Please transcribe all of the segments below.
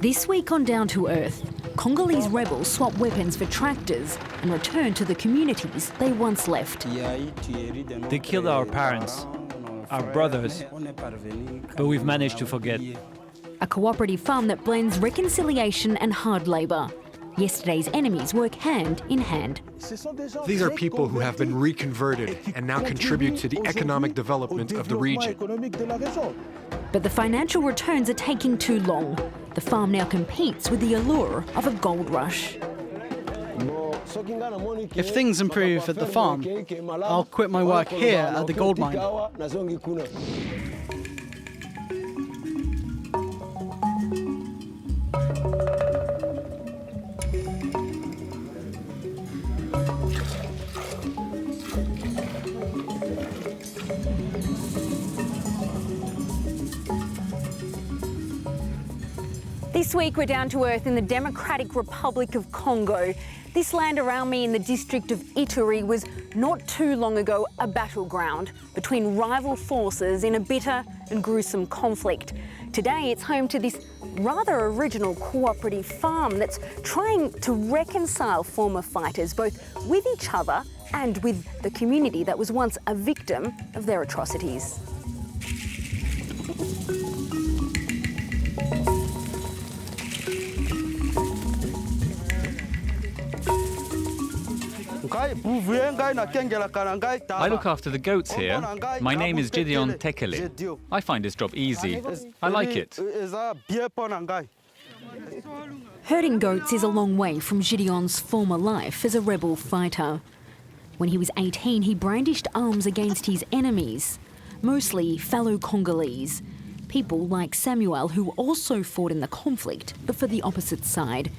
This week on Down to Earth, Congolese rebels swap weapons for tractors and return to the communities they once left. They killed our parents, our brothers, but we've managed to forget. A cooperative farm that blends reconciliation and hard labour. Yesterday's enemies work hand in hand. These are people who have been reconverted and now contribute to the economic development of the region. But the financial returns are taking too long. The farm now competes with the allure of a gold rush. If things improve at the farm, I'll quit my work here at the gold mine. This week we're down to earth in the Democratic Republic of Congo. This land around me in the district of Ituri was not too long ago a battleground between rival forces in a bitter and gruesome conflict. Today it's home to this rather original cooperative farm that's trying to reconcile former fighters both with each other and with the community that was once a victim of their atrocities. I look after the goats here. My name is Gideon Tekele. I find this job easy. I like it. Herding goats is a long way from Gideon's former life as a rebel fighter. When he was 18, he brandished arms against his enemies, mostly fellow Congolese, people like Samuel who also fought in the conflict, but for the opposite side.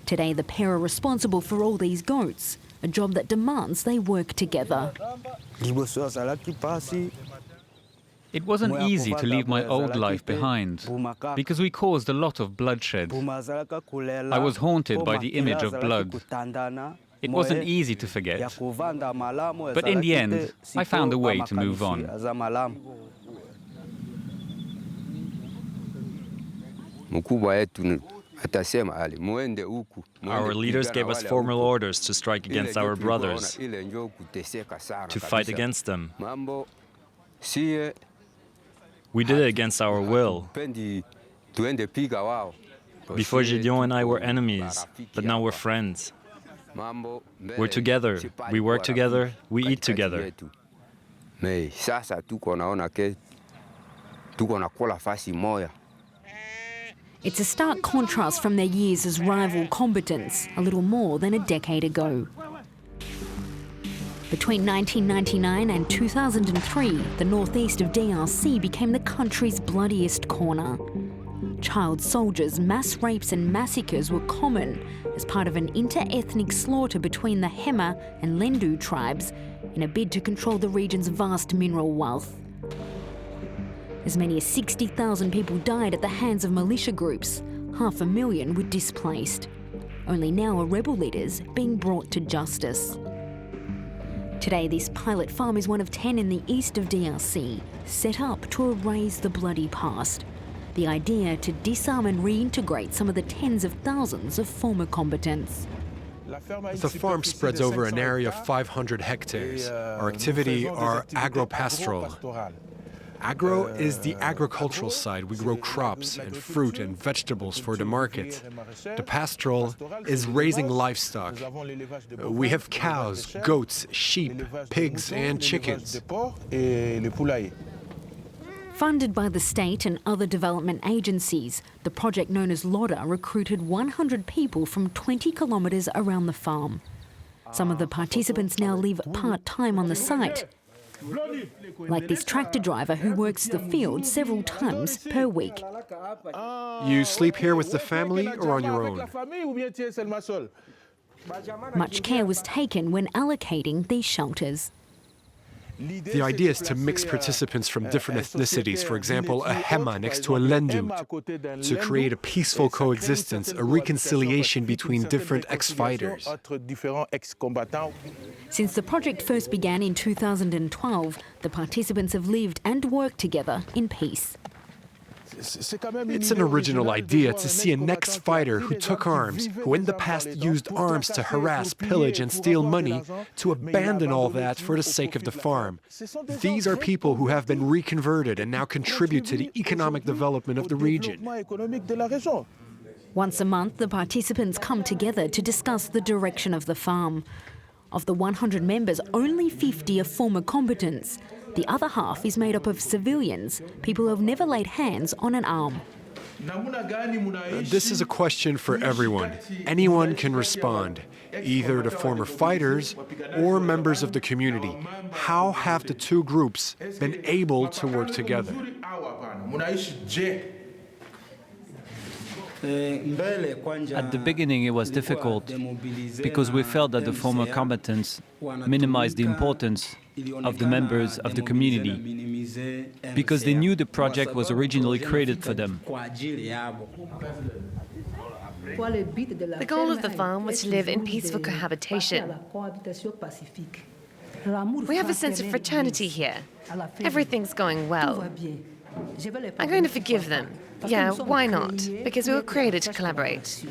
Today, the pair are responsible for all these goats, a job that demands they work together. It wasn't easy to leave my old life behind, because we caused a lot of bloodshed. I was haunted by the image of blood. It wasn't easy to forget. But in the end, I found a way to move on. Our leaders gave us formal orders to strike against our brothers, to fight against them. We did it against our will. Before, Gideon and I were enemies, but now we're friends. We're together, we work together, we eat together. It's a stark contrast from their years as rival combatants a little more than a decade ago. Between 1999 and 2003, the northeast of DRC became the country's bloodiest corner. Child soldiers, mass rapes and massacres were common as part of an inter-ethnic slaughter between the Hema and Lendu tribes in a bid to control the region's vast mineral wealth. As many as 60,000 people died at the hands of militia groups. 500,000 were displaced. Only now are rebel leaders being brought to justice. Today, this pilot farm is one of 10 in the east of DRC, set up to erase the bloody past. The idea to disarm and reintegrate some of the tens of thousands of former combatants. The farm spreads over an area of 500 hectares. Our activity are agro-pastoral. Agro is the agricultural side. We grow crops and fruit and vegetables for the market. The pastoral is raising livestock. We have cows, goats, sheep, pigs and chickens. Funded by the state and other development agencies, the project known as LODA recruited 100 people from 20 kilometres around the farm. Some of the participants now live part-time on the site, like this tractor driver who works the field several times per week. You sleep here with the family or on your own? Much care was taken when allocating these shelters. The idea is to mix participants from different ethnicities, for example, a Hema next to a Lendu, to create a peaceful coexistence, a reconciliation between different ex-fighters. Since the project first began in 2012, the participants have lived and worked together in peace. It's an original idea to see an ex-fighter who took arms, who in the past used arms to harass, pillage, and steal money, to abandon all that for the sake of the farm. These are people who have been reconverted and now contribute to the economic development of the region. Once a month, the participants come together to discuss the direction of the farm. Of the 100 members, only 50 are former combatants. The other half is made up of civilians, people who have never laid hands on an arm. This is a question for everyone. Anyone can respond, either the former fighters or members of the community. How have the two groups been able to work together? At the beginning it was difficult because we felt that the former combatants minimized the importance of the members of the community because they knew the project was originally created for them. The goal of the farm was to live in peaceful cohabitation. We have a sense of fraternity here. Everything's going well. I'm going to forgive them. Yeah, why not? Because we were created to collaborate.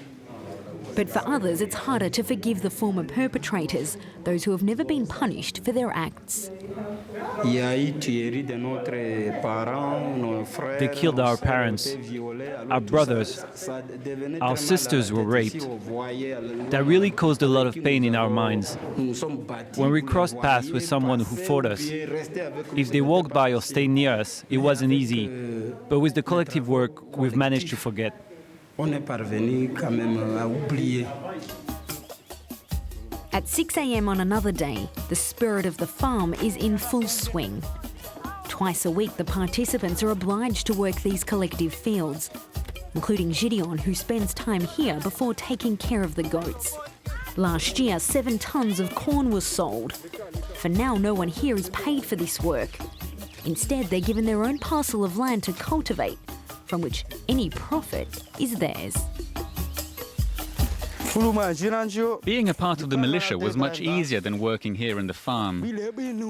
But for others, it's harder to forgive the former perpetrators, those who have never been punished for their acts. They killed our parents, our brothers, our sisters were raped. That really caused a lot of pain in our minds. When we crossed paths with someone who fought us, if they walked by or stayed near us, it wasn't easy. But with the collective work, we've managed to forget. At 6 a.m. on another day, the spirit of the farm is in full swing. Twice a week, the participants are obliged to work these collective fields, including Gideon, who spends time here before taking care of the goats. Last year, 7 tons of corn was sold. For now, no one here is paid for this work. Instead, they're given their own parcel of land to cultivate, from which any profit is theirs. Being a part of the militia was much easier than working here in the farm.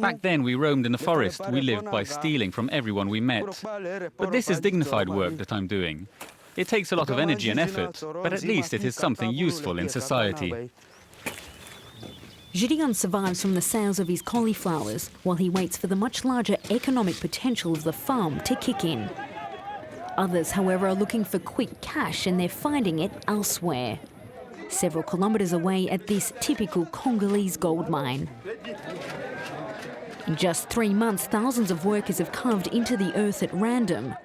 Back then we roamed in the forest, we lived by stealing from everyone we met. But this is dignified work that I'm doing. It takes a lot of energy and effort, but at least it is something useful in society. Gideon survives from the sales of his cauliflowers while he waits for the much larger economic potential of the farm to kick in. Others, however, are looking for quick cash and they're finding it elsewhere. Several kilometres away at this typical Congolese gold mine. In just 3 months, thousands of workers have carved into the earth at random.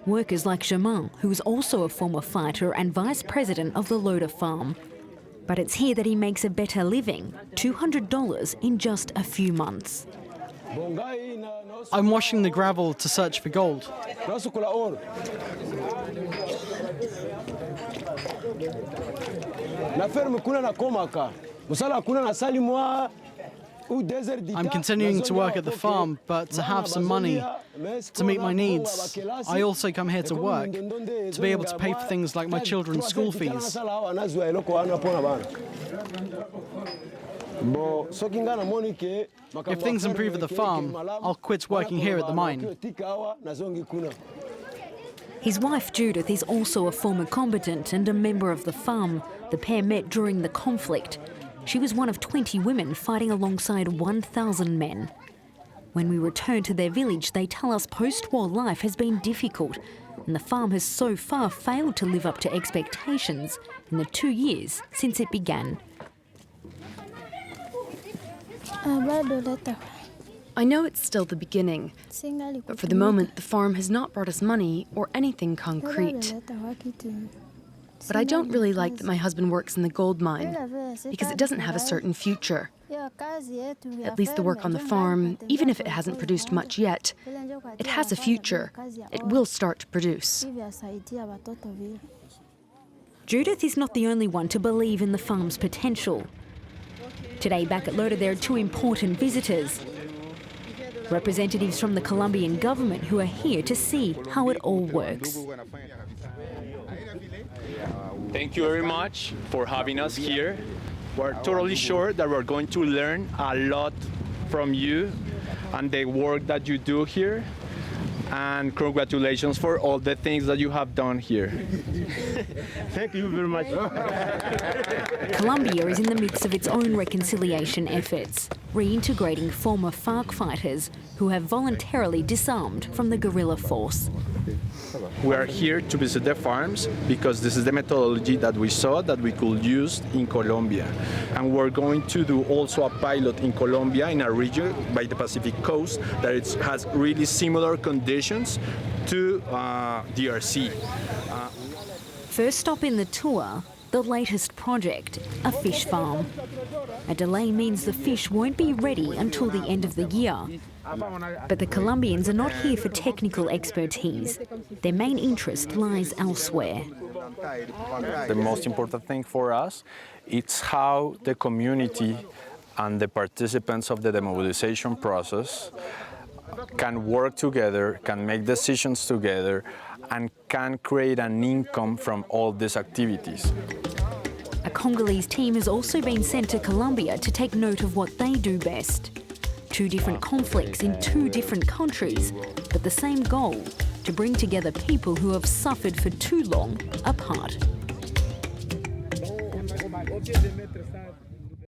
Workers like Germain, who is also a former fighter and vice president of the Loader farm. But it's here that he makes a better living, $200 in just a few months. I'm washing the gravel to search for gold. I'm continuing to work at the farm, but to have some money to meet my needs. I also come here to work, to be able to pay for things like my children's school fees. If things improve at the farm, I'll quit working here at the mine. His wife Judith is also a former combatant and a member of the farm. The pair met during the conflict. She was one of 20 women fighting alongside 1,000 men. When we return to their village, they tell us post-war life has been difficult and the farm has so far failed to live up to expectations in the 2 years since it began. I know it's still the beginning, but for the moment the farm has not brought us money or anything concrete. But I don't really like that my husband works in the gold mine, because it doesn't have a certain future. At least the work on the farm, even if it hasn't produced much yet, it has a future. It will start to produce. Judith is not the only one to believe in the farm's potential. Today back at Loader there are 2 important visitors. Representatives from the Colombian government who are here to see how it all works. Thank you very much for having us here. We're totally sure that we're going to learn a lot from you and the work that you do here. and congratulations for all the things that you have done here. Thank you very much. Colombia is in the midst of its own reconciliation efforts, reintegrating former FARC fighters who have voluntarily disarmed from the guerrilla force. We are here to visit the farms because this is the methodology that we saw that we could use in Colombia. And we're going to do also a pilot in Colombia in a region by the Pacific coast that it has really similar conditions to DRC. First stop in the tour, the latest project, a fish farm. A delay means the fish won't be ready until the end of the year. But the Colombians are not here for technical expertise. Their main interest lies elsewhere. The most important thing for us is how the community and the participants of the demobilization process can work together, can make decisions together, and can create an income from all these activities. A Congolese team has also been sent to Colombia to take note of what they do best. 2 different conflicts in 2 different countries, but the same goal, to bring together people who have suffered for too long apart.